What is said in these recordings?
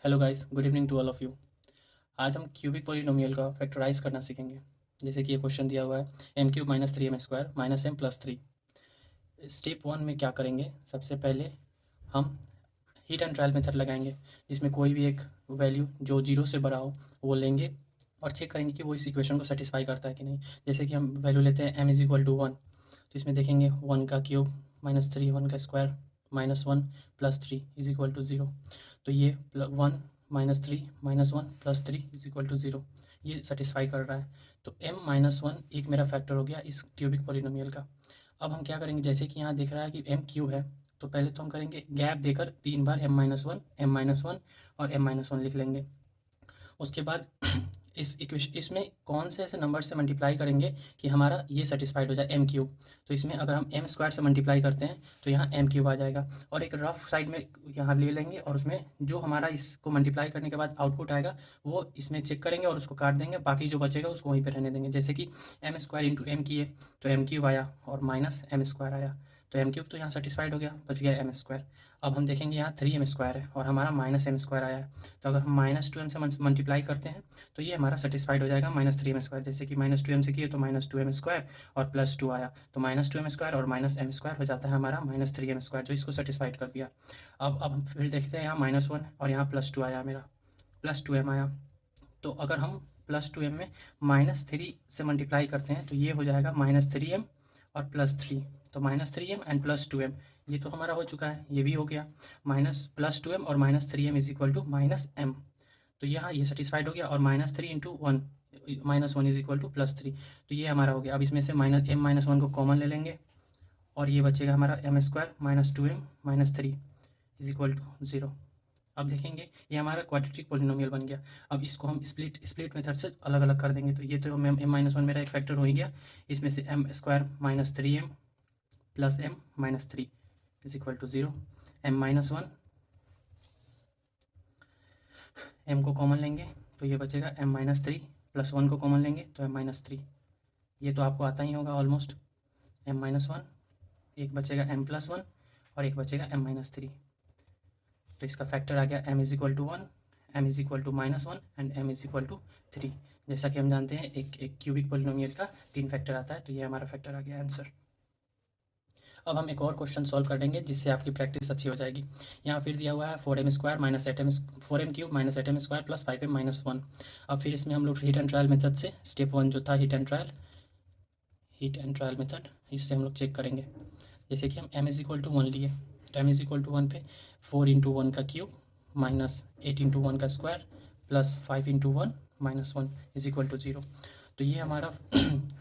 Hello guys, good evening to all of you. आज हम cubic polynomial का factorise करना सीखेंगे। जैसे कि ये क्वेश्चन दिया हुआ है M cube minus three M square minus M plus three. Step one में क्या करेंगे, सबसे पहले हम हीट एंड ट्रायल मेथड लगाएंगे, जिसमें कोई भी एक वैल्यू जो जीरो से बड़ा हो वो लेंगे और चेक करेंगे कि वो इस इक्वेशन को सेटिस्फाई करता है कि नहीं। जैसे कि हम वैल्यू लेते हैं M is equal to one, तो इसमें देखेंगे वन का क्यूब माइनस थ्री, वन का square minus one plus three is equal to zero. तो ये one minus three minus one plus three is equal to zero, ये सेटिस्फाई कर रहा है। तो एम माइनस वन एक मेरा फैक्टर हो गया इस क्यूबिक पॉलिनोमियल का। अब हम क्या करेंगे, जैसे कि यहाँ दिख रहा है कि एम क्यूब है, तो पहले तो हम करेंगे गैप देकर तीन बार एम माइनस वन और एम माइनस वन लिख लेंगे। उसके बाद इस इक्वेशन इसमें कौन से ऐसे नंबर से मल्टीप्लाई करेंगे कि हमारा ये सेटिस्फाइड हो जाए एम क्यूब। तो इसमें अगर हम एम स्क्वायर से मल्टीप्लाई करते हैं तो यहाँ एम क्यूब आ जाएगा, और एक रफ साइड में यहाँ ले लेंगे और उसमें जो हमारा इसको मल्टीप्लाई करने के बाद आउटपुट आएगा वो इसमें चेक करेंगे और उसको काट देंगे, बाकी जो बचेगा उसको वहीं पर रहने देंगे। जैसे कि एम स्क्वायर इंटू एम किए तो एम क्यूब आया और माइनस एम स्क्वायर आया, तो एम क्यूब तो यहाँ सेटिस्फाइड हो गया, बच गया एम स्क्वायर। अब हम देखेंगे यहाँ थ्री एम स्क्वायर है और हमारा माइनस एम स्क्वायर आया है, तो अगर हम माइनस टू एम से मल्टीप्लाई करते हैं तो ये हमारा सेटिस्फाइड हो जाएगा माइनस थ्री एम स्क्वायर। जैसे कि माइनस टू एम से किए तो माइनस टू एम स्क्वायर और प्लस टू आया, तो माइनस टू एम स्क्वायर और माइनस एम स्क्वायर हो जाता है हमारा माइनस थ्री एम स्क्वायर, जो इसको सेटिस्फाइड कर दिया। अब हम फिर देखते हैं यहाँ माइनस वन और यहाँ प्लस टू आया, मेरा प्लस टू एम आया। तो अगर हम प्लस टू एम में माइनस थ्री से मल्टीप्लाई करते हैं तो ये हो जाएगा माइनस थ्री एम और प्लस थ्री, तो minus three M and plus two M ये तो हमारा हो चुका है, ये भी हो गया। माइनस प्लस टू एम और minus three M is equal to minus M, तो यहाँ ये सेटिस्फाइड हो गया। और minus three into one minus one is equal to plus three, तो ये हमारा हो गया। अब इसमें से माइनस एम माइनस वन को कॉमन ले लेंगे और ये बचेगा हमारा M square minus two M minus three is equal to zero. अब देखेंगे ये हमारा क्वाड्रेटिक पोलिनोमियल बन गया। अब इसको हम स्प्लिट मेथड से अलग अलग कर देंगे, तो ये तो एम माइनस वन मेरा एक फैक्टर हो ही गया। इसमें से M square minus three M plus M minus three is equal to zero. M minus one, M को कॉमन लेंगे तो ये बचेगा M minus three, plus one को कॉमन लेंगे तो एम माइनस थ्री, ये तो आपको आता ही होगा ऑलमोस्ट। एम माइनस वन, एक बचेगा एम प्लस वन और एक बचेगा एम माइनस थ्री, तो इसका फैक्टर आ गया M is equal to one, M is equal to minus one and M is equal to three. जैसा कि हम जानते हैं एक क्यूबिक पोलिनोमियल का तीन फैक्टर आता है, तो ये हमारा फैक्टर आ गया आंसर। अब हम एक और क्वेश्चन सॉल्व कर देंगे जिससे आपकी प्रैक्टिस अच्छी हो जाएगी। यहाँ फिर दिया हुआ है four M square minus eight M, four M cube minus eight M square plus five M minus one. अब फिर इसमें हम लोग हीट एंड ट्रायल मेथड से स्टेप वन जो था हीट एंड ट्रायल मेथड, इससे हम लोग चेक करेंगे। जैसे कि हम m is equal to one लिए, तो m is equal to one पे फोर इंटू वन का cube minus eight into one का square plus five into one minus one is equal to zero. तो ये हमारा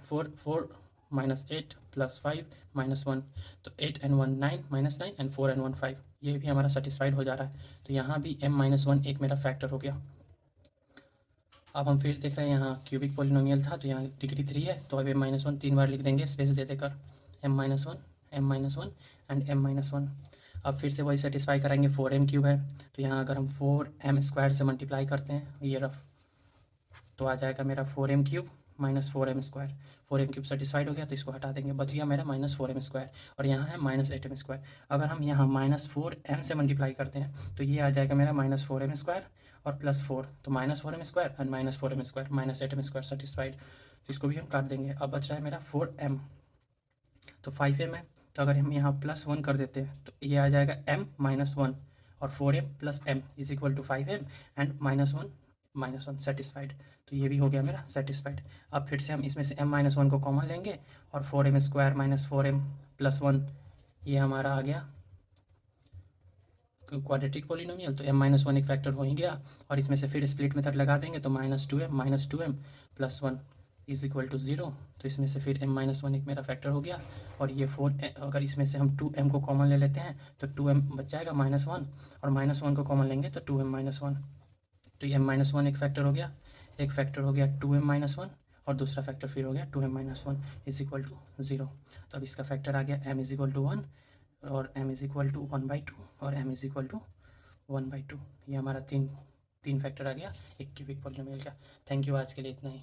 four four minus eight plus five minus one, तो eight and one nine minus nine and four and one five, ये भी हमारा satisfied हो जा रहा है। तो यहाँ भी एम माइनस वन एक मेरा फैक्टर हो गया। अब हम फिर देख रहे हैं यहाँ क्यूबिक पोलिनोमियल था तो यहाँ डिग्री थ्री है, तो अब एम माइनस वन तीन बार लिख देंगे स्पेस दे देकर, M minus one and M minus one. अब फिर से वही सेटिस्फाई कराएंगे, फोर एम क्यूब है तो यहाँ अगर हम फोर एम स्क्वायर से मल्टीप्लाई करते हैं ये रफ, तो आ जाएगा मेरा four M cube minus four M square. Four M cube satisfied हो गया तो इसको हटा देंगे, बच गया मेरा माइनस फोर एम स्क्वायर, और यहाँ है माइनस एट एम स्क्वायर। अगर हम यहाँ माइनस फोर एम से मल्टीप्लाई करते हैं तो ये आ जाएगा मेरा माइनस फोर एम स्क्वायर और प्लस फोर, तो minus four M square and minus four M square minus eight M square satisfied, तो इसको भी हम काट देंगे। अब बच रहा है मेरा फोर एम, तो फाइव एम है, तो अगर हम यहाँ प्लस वन कर देते हैं तो ये आ जाएगा एम माइनस वन और four M plus M is equal to five M and minus one satisfied, तो ये भी हो गया मेरा सेटिस्फाइड। अब फिर से हम इसमें से एम माइनस वन को कॉमन लेंगे और four M square minus four M plus one, ये हमारा आ गया क्वाड्रेटिक पोलिनोमियल, तो एम माइनस वन एक फैक्टर हो ही गया। और इसमें से फिर स्प्लिट मेथड लगा देंगे तो minus two M plus one is equal to zero, तो इसमें से फिर एम माइनस वन एक मेरा फैक्टर हो गया। और ये फोर, अगर इसमें से हम टू एम को कॉमन ले लेते हैं तो टू एम बच जाएगा माइनस वन, और माइनस वन को कॉमन लेंगे तो टू एम माइनस वन, तो ये एम माइनस वन एक फैक्टर हो गया। एक फैक्टर हो गया टू एम माइनस वन और दूसरा फैक्टर फिर हो गया two M minus one is equal to zero. तो अब इसका फैक्टर आ गया M is equal to one और m is equal to one by two और m is equal to one by two, ये हमारा तीन फैक्टर आ गया एक क्यूबिक पॉलिनोमियल का। थैंक यू, आज के लिए इतना ही।